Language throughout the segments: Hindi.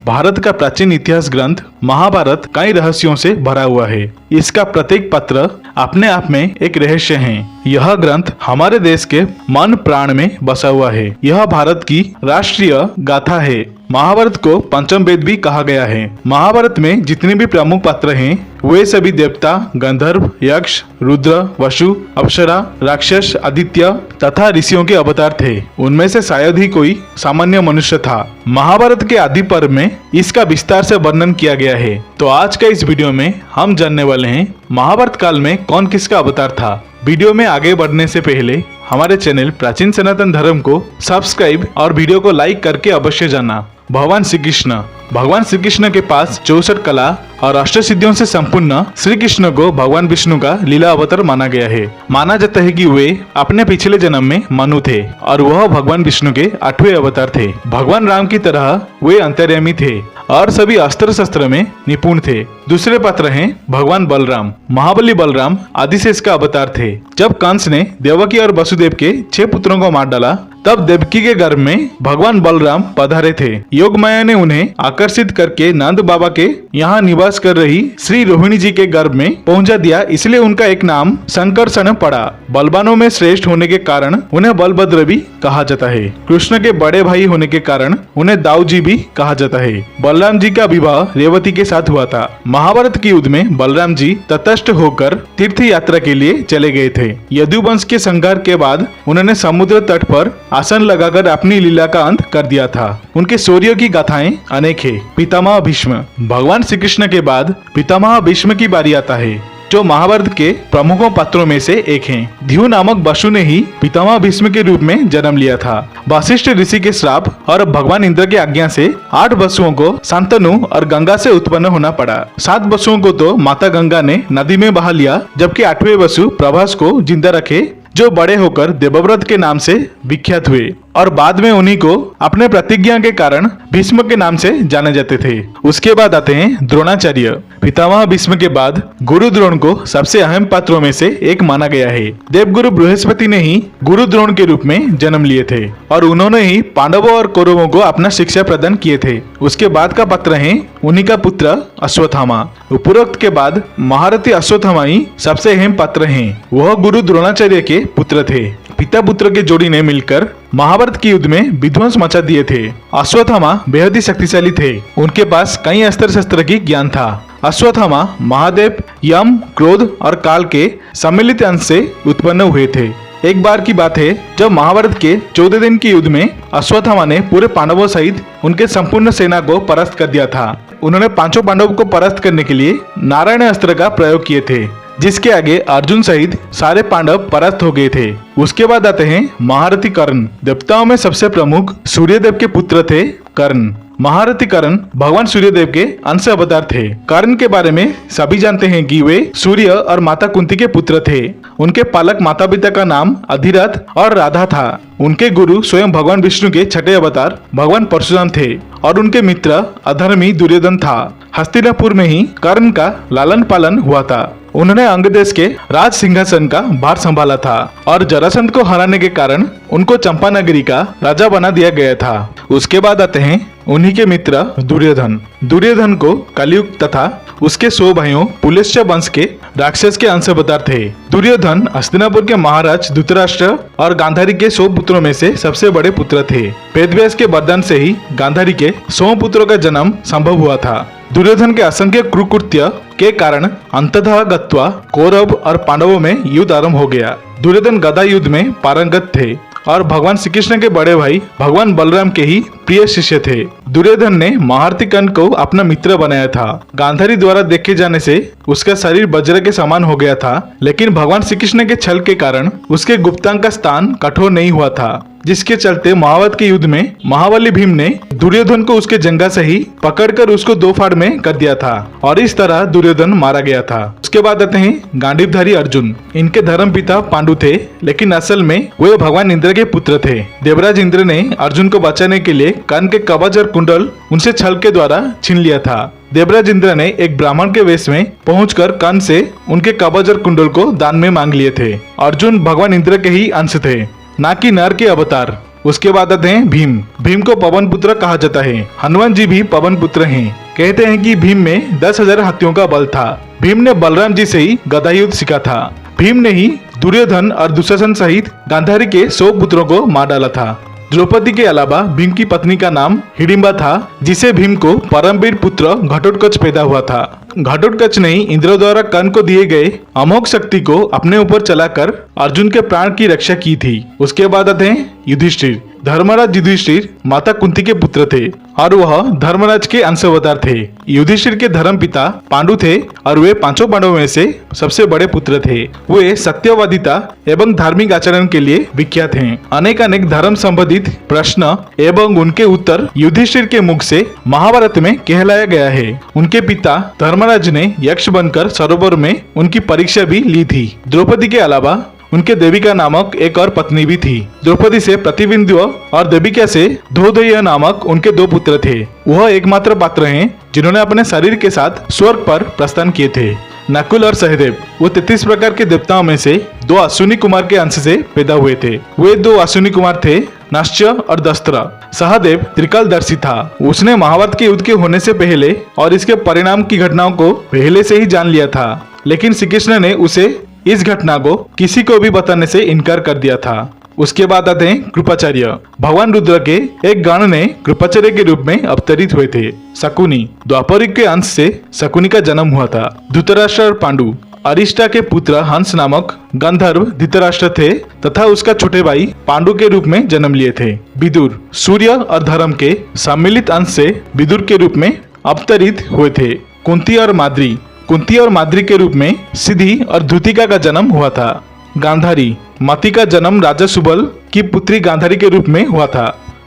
भारत का प्राचीन इतिहास ग्रंथ महाभारत कई रहस्यों से भरा हुआ है। इसका प्रत्येक पत्र अपने आप में एक रहस्य है। यह ग्रंथ हमारे देश के मन प्राण में बसा हुआ है। यह भारत की राष्ट्रीय गाथा है। महाभारत को पंचम वेद भी कहा गया है। महाभारत में जितने भी प्रमुख पात्र हैं वे सभी देवता, गंधर्व, यक्ष, रुद्र, वसु, अप्सरा, राक्षस, आदित्य तथा ऋषियों के अवतार थे। उनमें से शायद ही कोई सामान्य मनुष्य था। महाभारत के आदि पर्व में इसका विस्तार से वर्णन किया गया है। तो आज का इस वीडियो में हम जानने वाले हैं महाभारत काल में कौन किसका अवतार था। वीडियो में आगे बढ़ने से पहले हमारे चैनल प्राचीन सनातन धर्म को सब्सक्राइब और वीडियो को लाइक करके अवश्य जाना। भगवान श्री कृष्ण के पास 64 कला और अष्ट सिद्धियों से संपूर्ण श्री कृष्ण को भगवान विष्णु का लीला अवतार माना गया है। माना जाता है कि वे अपने पिछले जन्म में मनु थे और वह भगवान विष्णु के 8वें अवतार थे। भगवान राम की तरह वे अंतर्यामी थे और सभी अस्त्र शस्त्र में निपुण थे। दूसरे पात्र हैं भगवान बलराम। महाबली बलराम आदिशेष का अवतार थे। जब कंस ने देवकी और वसुदेव के 6 पुत्रों को मार डाला तब देवकी के गर्भ में भगवान बलराम पधारे थे। योग माया ने उन्हें आकर्षित करके नंद बाबा के यहाँ निवास कर रही श्री रोहिणी जी के गर्भ में पहुंचा दिया, इसलिए उनका एक नाम संकर्षण पड़ा। बलवानों में श्रेष्ठ होने के कारण उन्हें बलभद्र भी कहा जाता है। कृष्ण के बड़े भाई होने के कारण उन्हें दाऊ जी भी कहा जाता है। बलराम जी का विवाह रेवती के साथ हुआ था। महाभारत के युद्ध में बलराम जी तटस्थ होकर तीर्थ यात्रा के लिए चले गए थे। यदुवंश के संहार के बाद उन्होंने समुद्र तट पर आसन लगाकर अपनी लीला का अंत कर दिया था। उनके शौर्य की गाथाएं अनेक है। पितामह भीष्म। भगवान श्री कृष्ण के बाद पितामह भीष्म की बारी आता है, जो महाभारत के प्रमुखों पात्रों में से एक हैं। ध्युव नामक वसु ने ही पितामह भीष्म के रूप में जन्म लिया था। वशिष्ठ ऋषि के श्राप और भगवान इंद्र की आज्ञा से 8 वसुओं को शांतनु और गंगा से उत्पन्न होना पड़ा। 7 वसुओं को तो माता गंगा ने नदी में बहा लिया, जबकि 8वें वसु प्रभास को जिंदा रखे, जो बड़े होकर देवव्रत के नाम से विख्यात हुए और बाद में उन्हीं को अपने प्रतिज्ञा के कारण भीष्म के नाम से जाने जाते थे। उसके बाद आते हैं द्रोणाचार्य। पितामह भीष्म के बाद गुरु द्रोण को सबसे अहम पात्रों में से एक माना गया है। देवगुरु बृहस्पति ने ही गुरु द्रोण के रूप में जन्म लिए थे और उन्होंने ही पांडवों और कौरवों को अपना शिक्षा प्रदान किए थे। उसके बाद का पात्र है उन्हीं का पुत्र अश्वत्थामा। उपरोक्त के बाद महारथी अश्वत्थामा ही सबसे अहम पात्र हैं। वह गुरु द्रोणाचार्य के पुत्र थे। पिता पुत्र के जोड़ी ने मिलकर महाभारत के युद्ध में विध्वंस मचा दिए थे। अश्वत्थामा बेहद ही शक्तिशाली थे। उनके पास कई अस्त्र शस्त्र की ज्ञान था। अश्वत्थामा महादेव, यम, क्रोध और काल के सम्मिलित अंश से उत्पन्न हुए थे। एक बार की बात है जब महाभारत के 14 दिन के युद्ध में अश्वत्थामा ने पूरे पांडवों सहित उनके संपूर्ण सेना को परास्त कर दिया था। उन्होंने 5 पांडवों को परास्त करने के लिए नारायण अस्त्र का प्रयोग किए थे, जिसके आगे अर्जुन सहित सारे पांडव परास्त हो गए थे। उसके बाद आते हैं महारथी कर्ण। देवताओं में सबसे प्रमुख सूर्यदेव के पुत्र थे कर्ण। महारथी कर्ण भगवान सूर्यदेव के अंश अवतार थे। कर्ण के बारे में सभी जानते हैं कि वे सूर्य और माता कुंती के पुत्र थे। उनके पालक माता पिता का नाम अधिरथ और राधा था। उनके गुरु स्वयं भगवान विष्णु के 6ठे अवतार भगवान परशुराम थे और उनके मित्र अधर्मी दुर्योधन था। हस्तिनापुर में ही कर्ण का लालन पालन हुआ था। उन्होंने अंग देश के राज सिंहासन का भार संभाला था और जरासंध को हराने के कारण उनको चंपानगरी का राजा बना दिया गया था। उसके बाद आते हैं उन्हीं के मित्र दुर्योधन। दुर्योधन को कलयुग तथा उसके 100 भाइयों पुलस्त्य वंश के राक्षस के अंश अवतार थे। दुर्योधन हस्तिनापुर के महाराज धृतराष्ट्र और गांधारी के 100 पुत्रों में से सबसे बड़े पुत्र थे। वेदव्यास के वरदान से ही गांधारी के 100 पुत्रों का जन्म संभव हुआ था। दुर्योधन के असंख्य क्रूरकृत्य के कारण अंततः गत्वा कौरव और पांडवों में युद्ध आरंभ हो गया। दुर्योधन गदा युद्ध में पारंगत थे और भगवान श्री कृष्ण के बड़े भाई भगवान बलराम के ही प्रिय शिष्य थे। दुर्योधन ने महारथी कर्ण को अपना मित्र बनाया था। गांधारी द्वारा देखे जाने से उसका शरीर वज्र के समान हो गया था, लेकिन भगवान श्री कृष्ण के छल के कारण उसके गुप्तांग का स्थान कठोर नहीं हुआ था, जिसके चलते महाभारत के युद्ध में महाबली भीम ने दुर्योधन को उसके जंगा से ही पकड़कर उसको 2 फाड़ में कर दिया था और इस तरह दुर्योधन मारा गया था। उसके बाद आते हैं गांडीवधारी अर्जुन। इनके धर्म पिता पांडु थे, लेकिन असल में वे भगवान इंद्र के पुत्र थे। देवराज इंद्र ने अर्जुन को बचाने के लिए कर्ण के कवच और कुंडल उनसे छल के द्वारा छीन लिया था। देवराज इंद्र ने एक ब्राह्मण के वेश में पहुंचकर कर्ण से उनके कवच और कुंडल को दान में मांग लिए थे। अर्जुन भगवान इंद्र के ही अंश थे, न कि नर के अवतार। उसके बाद आते हैं भीम। भीम को पवन पुत्र कहा जाता है। हनुमान जी भी पवन पुत्र हैं। कहते हैं कि भीम में 10,000 हाथियों का बल था। भीम ने बलराम जी से ही गदा युद्ध सीखा था। भीम ने ही दुर्योधन और दुशासन सहित गांधारी के 100 पुत्रों को मार डाला था। द्रौपदी के अलावा भीम की पत्नी का नाम हिडिंबा था, जिसे भीम को परमवीर पुत्र घटोत्कच पैदा हुआ था। घटोत्कच ने इंद्र द्वारा कर्ण को दिए गए अमोघ शक्ति को अपने ऊपर चलाकर अर्जुन के प्राण की रक्षा की थी। उसके बाद आते हैं युधिष्ठिर। धर्मराज युधिष्ठिर माता कुंती के पुत्र थे और वह धर्मराज के अंशावतार थे। युधिष्ठिर के धर्म पिता पांडु थे और वे 5 पांडवों में से सबसे बड़े पुत्र थे। वे सत्यवादिता एवं धार्मिक आचरण के लिए विख्यात हैं। अनेक धर्म संबंधित प्रश्न एवं उनके उत्तर युधिष्ठिर के मुख से महाभारत में कहलाया गया है। उनके पिता धर्मराज ने यक्ष बनकर सरोवर में उनकी परीक्षा भी ली थी। द्रौपदी के अलावा उनके देविका नामक एक और पत्नी भी थी। द्रौपदी से प्रतिबिंदु और देविका से धोधय नामक उनके 2 पुत्र थे। वह एकमात्र पात्र हैं जिन्होंने अपने शरीर के साथ स्वर्ग पर प्रस्थान किए थे। नकुल और सहदेव वो 33 प्रकार के देवताओं में से 2 अश्विनी कुमार के अंश से पैदा हुए थे। वे 2 अश्विनी कुमार थे, नाश्य और दस्त्र। सहदेव त्रिकालदर्शी था। उसने महाभारत के युद्ध के होने से पहले और इसके परिणाम की घटनाओं को पहले से ही जान लिया था, लेकिन श्री कृष्ण ने उसे इस घटना को किसी को भी बताने से इनकार कर दिया था। उसके बाद आते हैं कृपाचार्य। भगवान रुद्र के एक गण ने कृपाचार्य के रूप में अवतरित हुए थे। शकुनी। द्वापरिक के अंश से शकुनी का जन्म हुआ था। धृतराष्ट्र और पांडु। अरिष्टा के पुत्र हंस नामक गंधर्व धृतराष्ट्र थे तथा उसका छोटे भाई पांडु के रूप में जन्म लिए थे। विदुर। सूर्य और धर्म के सम्मिलित अंश से विदुर के रूप में अवतरित हुए थे। कुंती और माद्री। कुंती और माद्री के रूप में सिद्धि और धुतिका का जन्म हुआ था। गांधारी। मति का जन्म राजा सुबल की पुत्री गांधारी के रूप में हुआ था।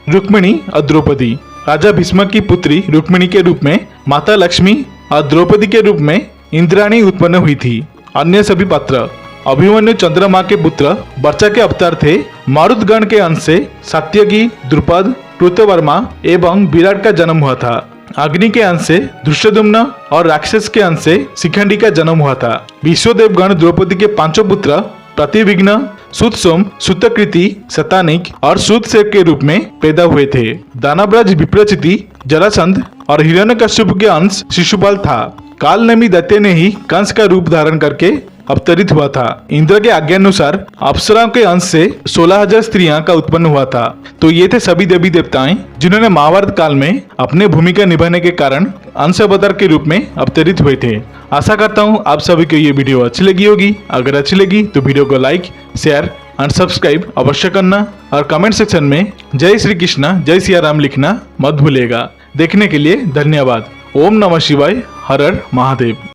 रुक्मिणी और द्रौपदी। राजा भीष्म की पुत्री रुक्मिणी के रूप में माता लक्ष्मी और द्रौपदी के रूप में इंद्राणी उत्पन्न हुई थी। अन्य सभी पात्र। अभिमन्यु चंद्रमा के पुत्र वर्चा के अवतार थे। मारुतगण के अंश से सात्यकी, द्रुपद, कृतवर्मा एवं विराट का जन्म हुआ था। अग्नि के अंश से धृष्टद्युम्न और राक्षस के अंश से शिखंडी का जन्म हुआ था। विश्वदेवगण द्रौपदी के 5 पुत्र प्रतिविघ्न, सुतसोम, सुतकृति, शतानिक और सुतसेव के रूप में पैदा हुए थे। दानवराज विप्रचिति, जरासंध और हिरण्यकश्यप के अंश शिशुपाल था। कालनेमी दैत्य ने ही कंस का रूप धारण करके अवतरित हुआ था। इंद्र के आज्ञानुसार अप्सराओं के अंश से 16,000 स्त्रियां का उत्पन्न हुआ था। तो ये थे सभी देवी देवताएं जिन्होंने महाभारत काल में अपने भूमिका निभाने के कारण अंश अवतार के रूप में अवतरित हुए थे। आशा करता हूँ आप सभी को ये वीडियो अच्छी लगी होगी। अगर अच्छी लगी तो वीडियो को लाइक, शेयर और सब्सक्राइब अवश्य करना और कमेंट सेक्शन में जय श्री कृष्ण, जय सिया राम लिखना मत भूलिएगा। देखने के लिए धन्यवाद। ओम नमः शिवाय। हर हर महादेव।